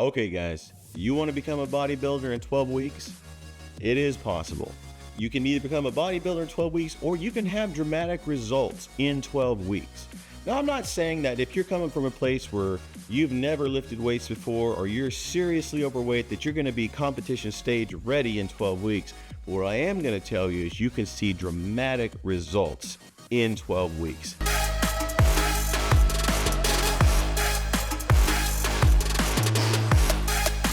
Okay guys, you want to become a bodybuilder in 12 weeks? It is possible. You can either become a bodybuilder in 12 weeks or you can have dramatic results in 12 weeks. Now, I'm not saying that if you're coming from a place where you've never lifted weights before or you're seriously overweight that you're going to be competition stage ready in 12 weeks. But what I am going to tell you is you can see dramatic results in 12 weeks.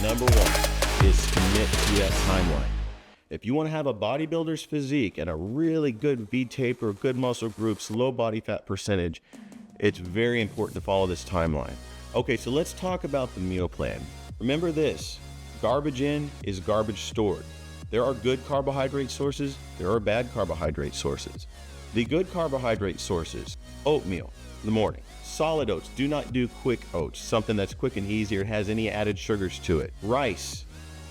Number one is commit to that timeline. If you want to have a bodybuilder's physique and a really good V-taper, good muscle groups, low body fat percentage, it's very important to follow this timeline. Okay, so let's talk about the meal plan. Remember this, garbage in is garbage stored. There are good carbohydrate sources, there are bad carbohydrate sources. The good carbohydrate sources, oatmeal in the morning, solid oats, do not do quick oats, something that's quick and easy or has any added sugars to it. Rice,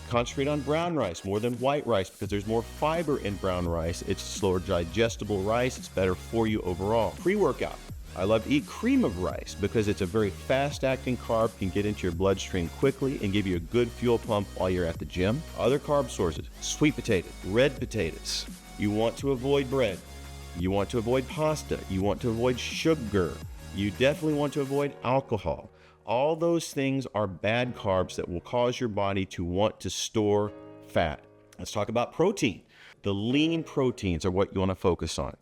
concentrate on brown rice more than white rice because there's more fiber in brown rice. It's slower digestible rice, it's better for you overall. Pre-workout, I love to eat cream of rice because it's a very fast-acting carb, can get into your bloodstream quickly and give you a good fuel pump while you're at the gym. Other carb sources, sweet potatoes, red potatoes. You want to avoid bread. You want to avoid pasta. You want to avoid sugar. You definitely want to avoid alcohol. All those things are bad carbs that will cause your body to want to store fat. Let's talk about protein. The lean proteins are what you want to focus on.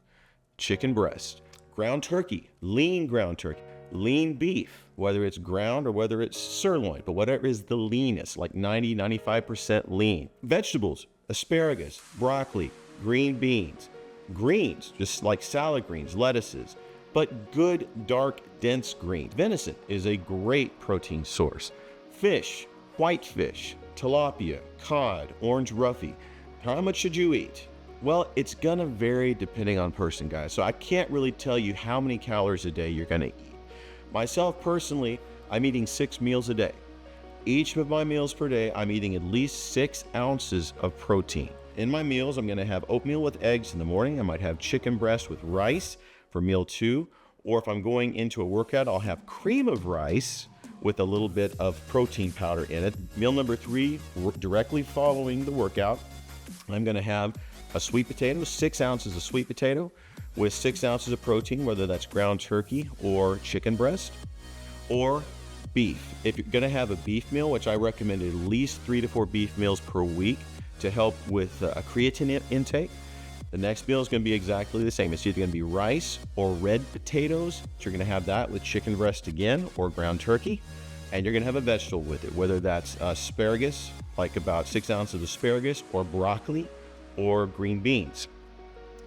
Chicken breast, ground turkey, lean ground turkey, lean beef, whether it's ground or whether it's sirloin, but whatever is the leanest, like 90-95% lean. Vegetables, asparagus, broccoli, green beans, greens, just like salad greens, lettuces, but good, dark, dense greens. Venison is a great protein source. Fish, whitefish, tilapia, cod, orange roughy. How much should you eat? Well, it's gonna vary depending on person, guys. So I can't really tell you how many calories a day you're gonna eat. Myself personally, I'm eating 6 meals a day. Each of my meals per day, I'm eating at least 6 ounces of protein. In my meals, I'm gonna have oatmeal with eggs in the morning. I might have chicken breast with rice for meal 2, or if I'm going into a workout, I'll have cream of rice with a little bit of protein powder in it. Meal number 3, directly following the workout, I'm gonna have a sweet potato, 6 ounces of sweet potato with 6 ounces of protein, whether that's ground turkey or chicken breast or beef. If you're gonna have a beef meal, which I recommend at least 3 to 4 beef meals per week to help with a creatine intake, the next meal is going to be exactly the same. It's either going to be rice or red potatoes. So you're going to have that with chicken breast again or ground turkey. And you're going to have a vegetable with it, whether that's asparagus, like about 6 ounces of asparagus, or broccoli or green beans.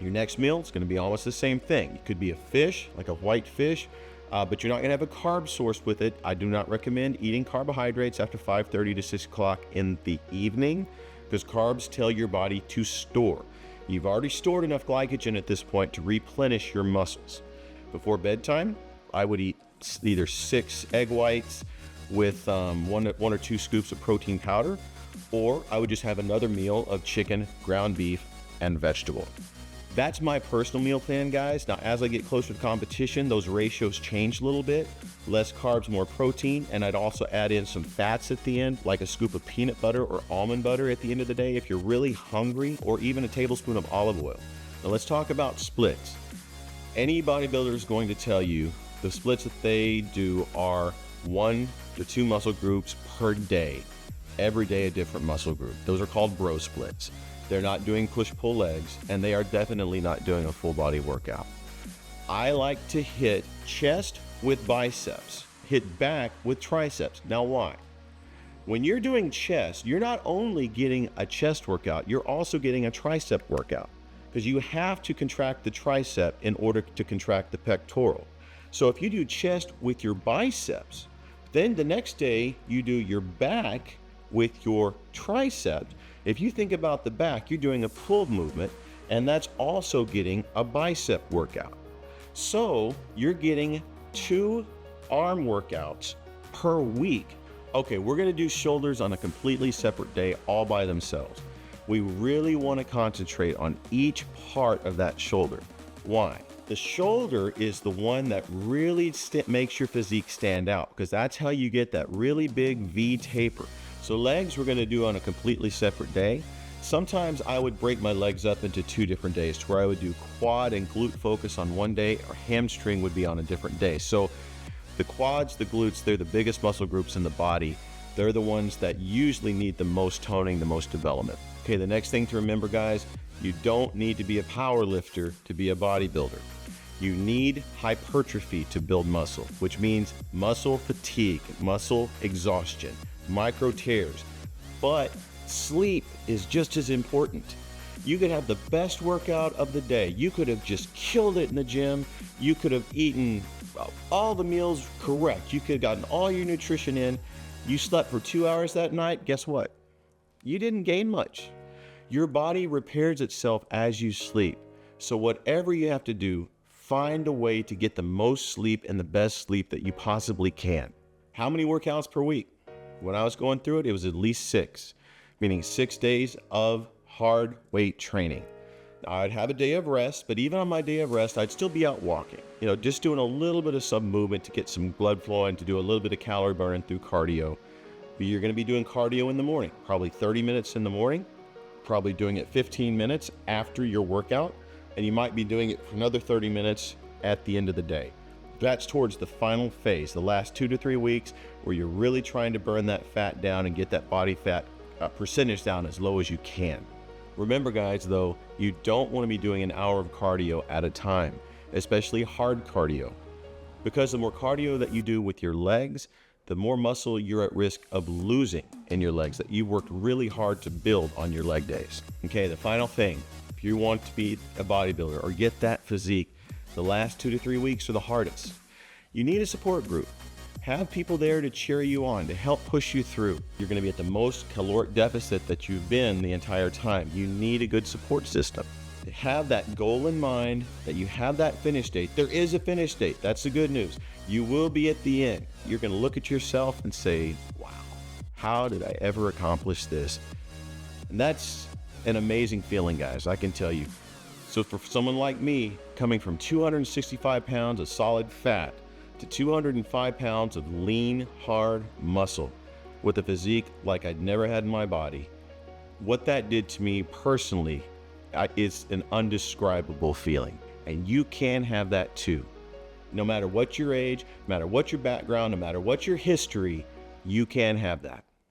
Your next meal is going to be almost the same thing. It could be a fish, like a white fish, but you're not going to have a carb source with it. I do not recommend eating carbohydrates after 5:30 to 6 o'clock in the evening because carbs tell your body to store. You've already stored enough glycogen at this point to replenish your muscles. Before bedtime, I would eat either 6 egg whites with one or 2 scoops of protein powder, or I would just have another meal of chicken, ground beef, and vegetable. That's my personal meal plan, guys. Now, as I get closer to competition, those ratios change a little bit. Less carbs, more protein, and I'd also add in some fats at the end, like a scoop of peanut butter or almond butter at the end of the day if you're really hungry, or even a tablespoon of olive oil. Now, let's talk about splits. Any bodybuilder is going to tell you the splits that they do are 1 to 2 muscle groups per day. Every day a different muscle group. Those are called bro splits. They're not doing push-pull legs, and they are definitely not doing a full body workout. I like to hit chest with biceps, hit back with triceps. Now why? When you're doing chest, you're not only getting a chest workout, you're also getting a tricep workout because you have to contract the tricep in order to contract the pectoral. So if you do chest with your biceps, then the next day you do your back with your triceps. If you think about the back, you're doing a pull movement, and that's also getting a bicep workout. So you're getting 2 arm workouts per week. Okay, we're gonna do shoulders on a completely separate day all by themselves. We really wanna concentrate on each part of that shoulder. Why? The shoulder is the one that really makes your physique stand out, because that's how you get that really big V taper. So legs we're gonna do on a completely separate day. Sometimes I would break my legs up into 2 different days, to where I would do quad and glute focus on one day, or hamstring would be on a different day. So the quads, the glutes, they're the biggest muscle groups in the body. They're the ones that usually need the most toning, the most development. Okay, the next thing to remember, guys, you don't need to be a power lifter to be a bodybuilder. You need hypertrophy to build muscle, which means muscle fatigue, muscle exhaustion, micro tears. But sleep is just as important. You could have the best workout of the day. You could have just killed it in the gym. You could have eaten all the meals correct. You could have gotten all your nutrition in. You slept for 2 hours that night. Guess what? You didn't gain much. Your body repairs itself as you sleep. So whatever you have to do, find a way to get the most sleep and the best sleep that you possibly can. How many workouts per week? When I was going through it, it was at least 6. Meaning 6 days of hard weight training. I'd have a day of rest, but even on my day of rest, I'd still be out walking, just doing a little bit of some movement to get some blood flow and to do a little bit of calorie burn through cardio. But you're going to be doing cardio in the morning, probably 30 minutes in the morning, probably doing it 15 minutes after your workout, and you might be doing it for another 30 minutes at the end of the day. That's towards the final phase, the last 2 to 3 weeks, where you're really trying to burn that fat down and get that body fat percentage down as low as you can. Remember, guys, though, you don't want to be doing an hour of cardio at a time, especially hard cardio, because the more cardio that you do with your legs, the more muscle you're at risk of losing in your legs that you worked really hard to build on your leg days. Okay, the final thing, if you want to be a bodybuilder or get that physique, the last 2 to 3 weeks are the hardest. You need a support group. Have people there to cheer you on, to help push you through. You're going to be at the most caloric deficit that you've been the entire time. You need a good support system. To have that goal in mind, that you have that finish date. There is a finish date. That's the good news. You will be at the end. You're going to look at yourself and say, wow, how did I ever accomplish this? And that's an amazing feeling, guys, I can tell you. So for someone like me, coming from 265 pounds of solid fat to 205 pounds of lean, hard muscle with a physique like I'd never had in my body, what that did to me personally is an undescribable feeling. And you can have that too. No matter what your age, no matter what your background, no matter what your history, you can have that.